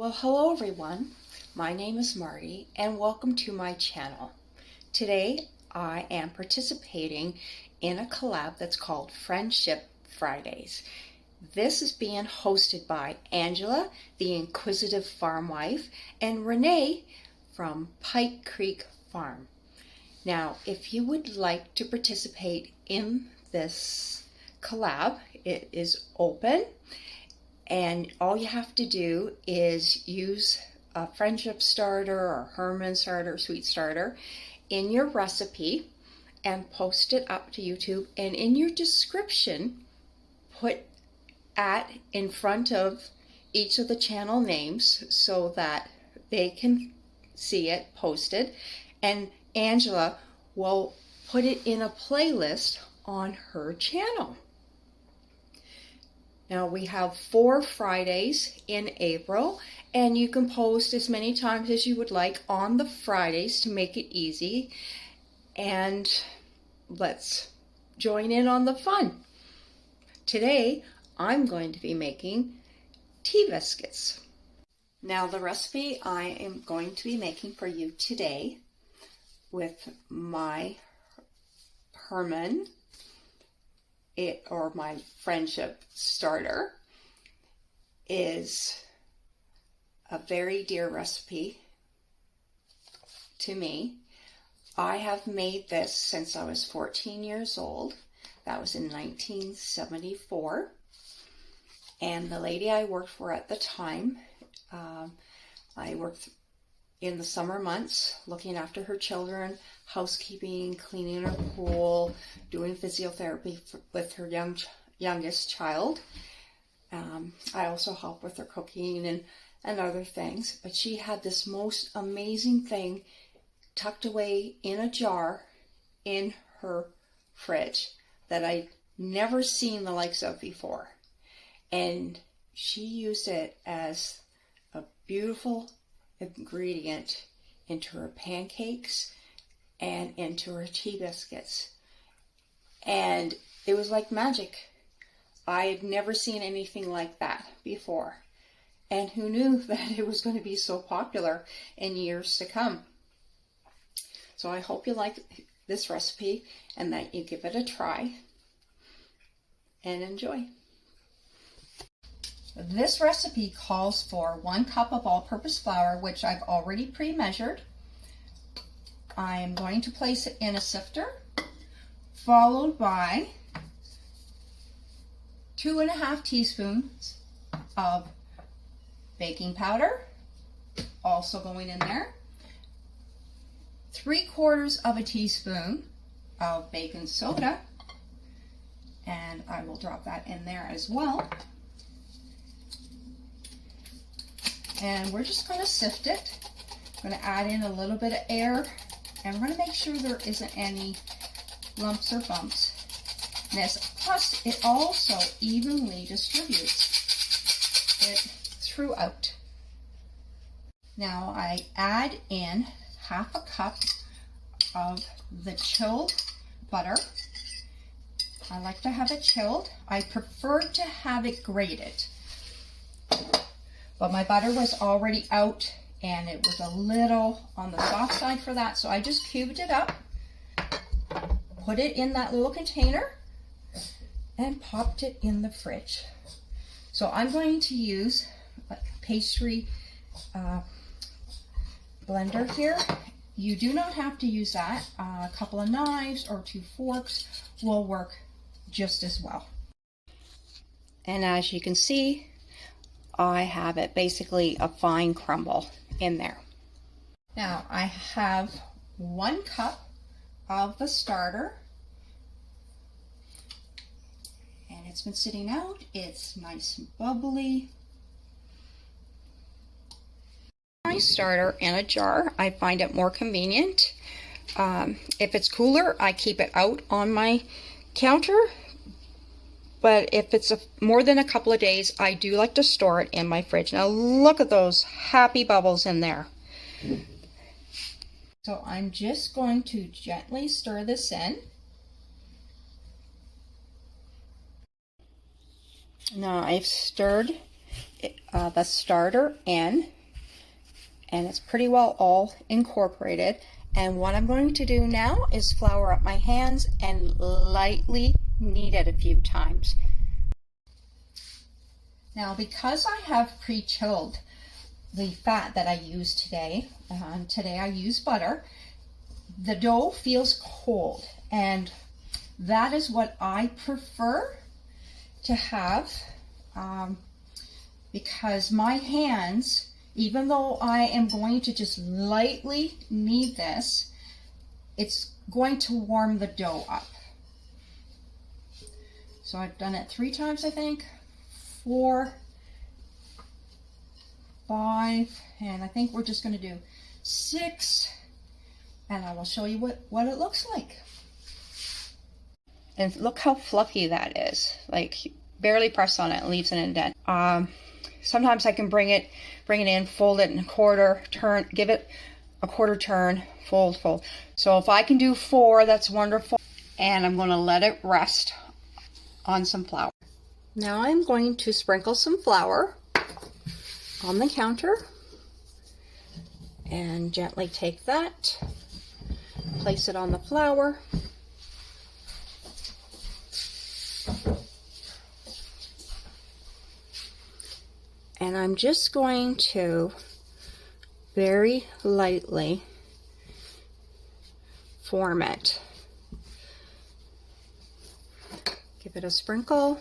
Well, hello everyone. My name is Marty and welcome to my channel. Today I am participating in a collab that's called Friendship Fridays. This is being hosted by Angela, the Inquisitive Farm Wife, and Renee from Pike Creek Farm. Now, if you would like to participate in this collab, it is open. And all you have to do is use a friendship starter or Herman starter, sweet starter in your recipe and post it up to YouTube. And in your description, put @ in front of each of the channel names so that they can see it posted. And Angela will put it in a playlist on her channel. Now we have 4 Fridays in April, and you can post as many times as you would like on the Fridays to make it easy. And let's join in on the fun. Today I'm going to be making tea biscuits. Now the recipe I am going to be making for you today with my Herman or my friendship starter is a very dear recipe to me. I have made this since I was 14 years old. That was in 1974. And the lady I worked for at the time, I worked in the summer months looking after her children, housekeeping, cleaning her pool, doing physiotherapy with her youngest child. I also helped with her cooking and other things. But she had this most amazing thing tucked away in a jar in her fridge that I'd never seen the likes of before. And she used it as a beautiful ingredient into her pancakes and into her tea biscuits. And it was like magic. I had never seen anything like that before. And who knew that it was going to be so popular in years to come. So I hope you like this recipe and that you give it a try and enjoy. This recipe calls for 1 cup of all-purpose flour, which I've already pre-measured. I'm going to place it in a sifter, followed by 2½ teaspoons of baking powder, also going in there, 3/4 teaspoon of baking soda, and I will drop that in there as well. And we're just going to sift it. I'm going to add in a little bit of air, and we're going to make sure there isn't any lumps or bumps in this. Plus, it also evenly distributes it throughout. Now I add in 1/2 cup of the chilled butter. I like to have it chilled. I prefer to have it grated. But my butter was already out and it was a little on the soft side for that. So I just cubed it up, put it in that little container, and popped it in the fridge. So I'm going to use a pastry blender here. You do not have to use that. A couple of knives or 2 forks will work just as well. And as you can see, I have it basically a fine crumble in there. Now I have 1 cup of the starter, and it's been sitting out. It's nice and bubbly. My starter in a jar. I find it more convenient. If it's cooler, I keep it out on my counter. But if it's more than a couple of days, I do like to store it in my fridge. Now look at those happy bubbles in there. So I'm just going to gently stir this in. Now I've stirred the starter in, and it's pretty well all incorporated. And what I'm going to do now is flour up my hands and lightly knead it a few times. Now, because I have pre-chilled the fat that I use today, today I use butter, the dough feels cold, and that is what I prefer to have, because my hands, even though I am going to just lightly knead this, it's going to warm the dough up. So I've done it 3 times, I think, 4, 5, and I think we're just going to do 6, and I will show you what it looks like. And look how fluffy that is. Like, barely press on it and leaves an indent. Sometimes I can bring it in, fold it in a quarter, turn, give it a quarter turn, fold. So if I can do 4, that's wonderful. And I'm going to let it rest on some flour. Now I'm going to sprinkle some flour on the counter and gently take that, place it on the flour. And I'm just going to very lightly form it. Give it a sprinkle.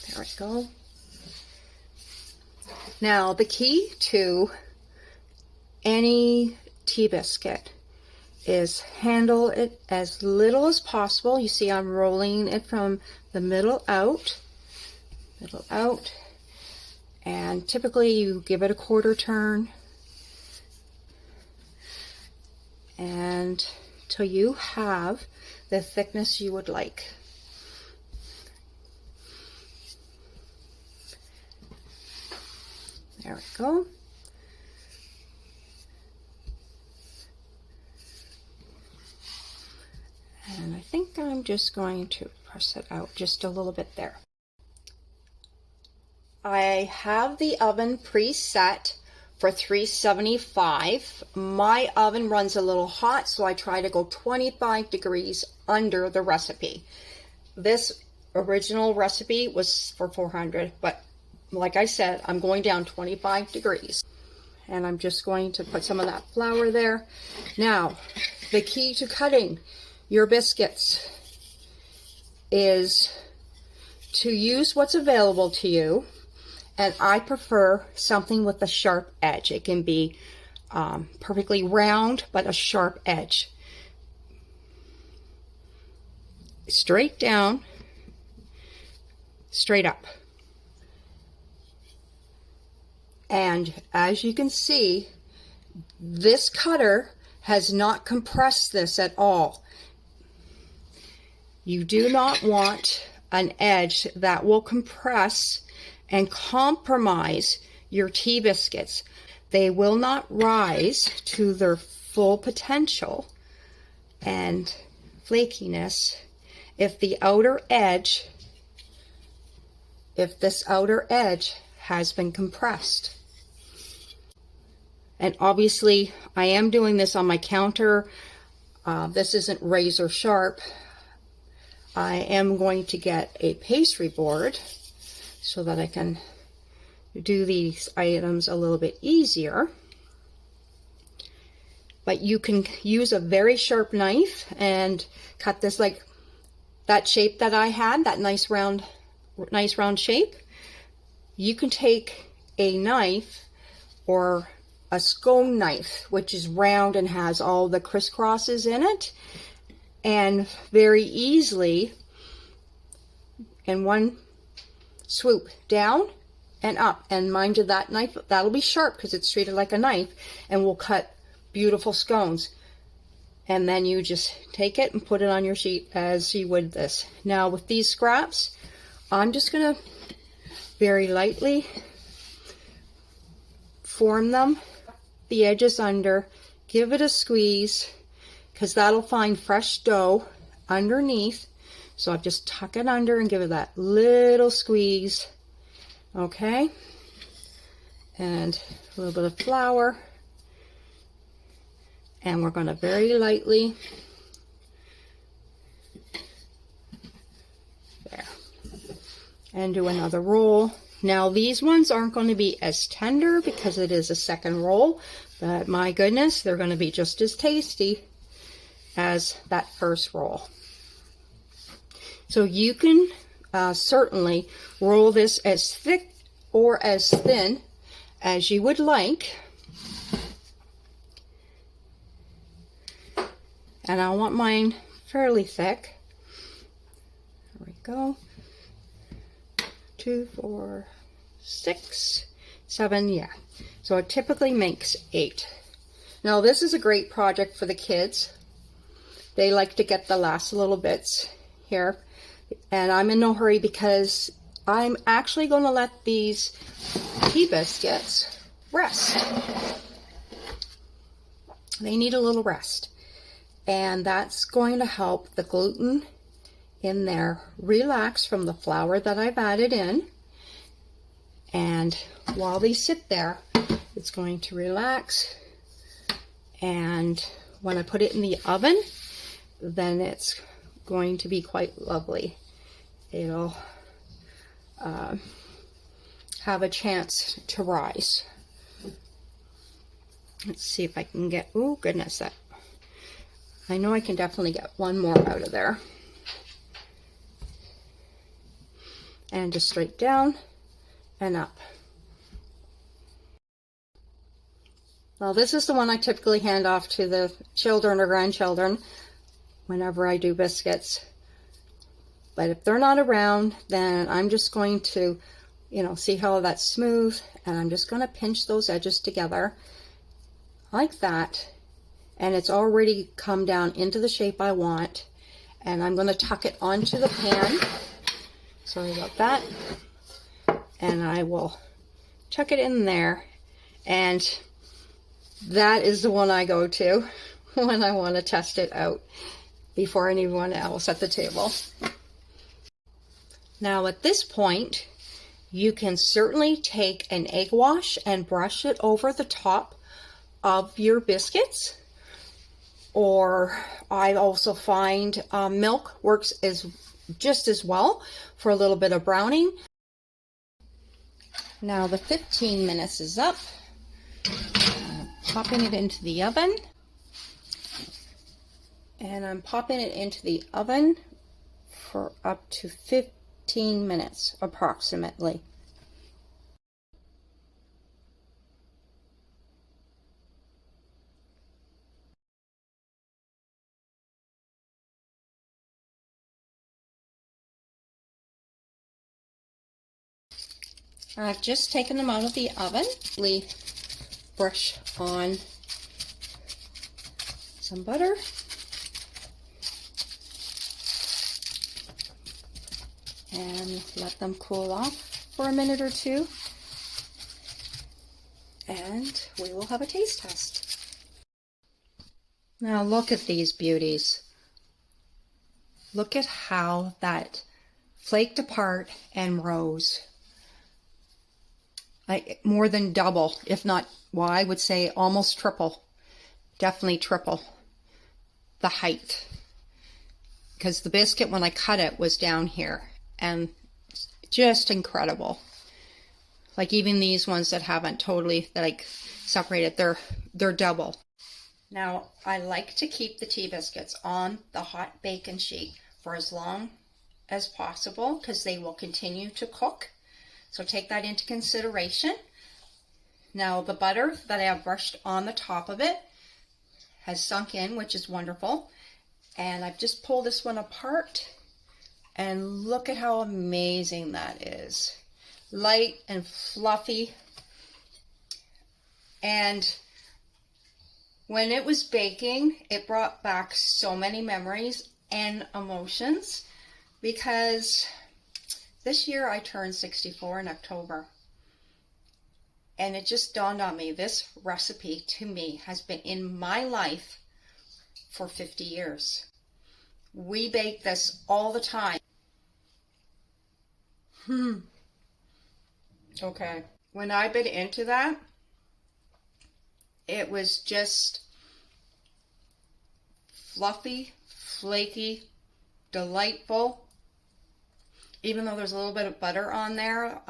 There we go. Now, the key to any tea biscuit is handle it as little as possible. You see I'm rolling it from the middle out, and typically you give it a quarter turn and till you have the thickness you would like. There we go. And I think I'm just going to press it out just a little bit there. I have the oven preset for 375. My oven runs a little hot, so I try to go 25 degrees under the recipe. This original recipe was for 400, but like I said, I'm going down 25 degrees. And I'm just going to put some of that flour there. Now, the key to cutting your biscuits is to use what's available to you. And I prefer something with a sharp edge. It can be perfectly round, but a sharp edge. Straight down, straight up. And as you can see, this cutter has not compressed this at all. You do not want an edge that will compress and compromise your tea biscuits. They will not rise to their full potential and flakiness if this outer edge has been compressed. And obviously I am doing this on my counter. This isn't razor sharp. I am going to get a pastry board so that I can do these items a little bit easier. But you can use a very sharp knife and cut this like that shape that I had, that nice round shape. You can take a knife or a scone knife, which is round and has all the crisscrosses in it, and very easily in one swoop down and up. And mind you, that knife, that'll be sharp because it's treated like a knife and will cut beautiful scones. And then you just take it and put it on your sheet as you would this. Now with these scraps, I'm just gonna very lightly form them, the edges under, give it a squeeze, because that'll find fresh dough underneath So I just tuck it under and give it that little squeeze. Okay. And a little bit of flour. And we're going to very lightly, there, and do another roll. Now these ones aren't going to be as tender because it is a second roll, but my goodness, they're going to be just as tasty as that first roll. So you can certainly roll this as thick or as thin as you would like. And I want mine fairly thick. There we go. 2, 4, 6, 7, yeah. So it typically makes 8. Now this is a great project for the kids. They like to get the last little bits here. And I'm in no hurry because I'm actually going to let these tea biscuits rest. They need a little rest. And that's going to help the gluten in there relax from the flour that I've added in. And while they sit there, it's going to relax. And when I put it in the oven, then it's going to be quite lovely. It'll have a chance to rise. Let's see if I can get, oh goodness, that, I know I can definitely get one more out of there. And just straight down and up. Well, this is the one I typically hand off to the children or grandchildren whenever I do biscuits. But if they're not around, then I'm just going to, you know, see how that's smooth, and I'm just going to pinch those edges together like that. And it's already come down into the shape I want. And I'm going to tuck it onto the pan. Sorry about that. And I will chuck it in there. And that is the one I go to when I want to test it out before anyone else at the table. Now at this point, you can certainly take an egg wash and brush it over the top of your biscuits. Or I also find milk works just as well for a little bit of browning. Now the 15 minutes is up. Popping it into the oven. And I'm popping it into the oven for up to 15 minutes approximately. I've just taken them out of the oven. Brush on some butter. And let them cool off for a minute or two. And we will have a taste test. Now look at these beauties. Look at how that flaked apart and rose. More than double, if not, well, I would say almost triple, definitely triple the height. Because the biscuit, when I cut it, was down here, and just incredible. Like even these ones that haven't totally like separated, they're double. Now I like to keep the tea biscuits on the hot baking sheet for as long as possible because they will continue to cook. So take that into consideration. Now the butter that I have brushed on the top of it has sunk in, which is wonderful. And I've just pulled this one apart and look at how amazing that is. Light and fluffy. And when it was baking, it brought back so many memories and emotions because this year I turned 64 in October, and it just dawned on me, this recipe to me has been in my life for 50 years. We bake this all the time. Okay. When I bit into that, it was just fluffy, flaky, delightful. Even though there's a little bit of butter on there,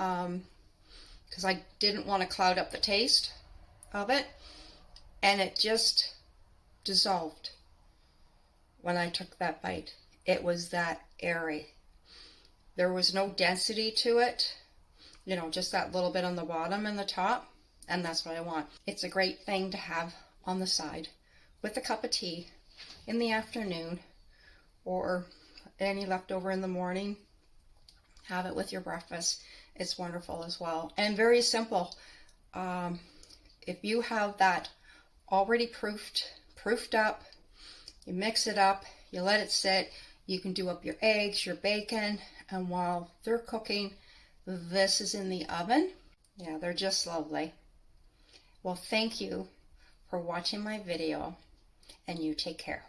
because I didn't want to cloud up the taste of it. And it just dissolved when I took that bite. It was that airy. There was no density to it. You know, just that little bit on the bottom and the top. And that's what I want. It's a great thing to have on the side with a cup of tea in the afternoon, or any leftover in the morning. Have it with your breakfast. It's wonderful as well. And very simple. If you have that already proofed up, you mix it up, you let it sit, you can do up your eggs, your bacon, and while they're cooking, this is in the oven. Yeah, they're just lovely. Well, thank you for watching my video, and you take care.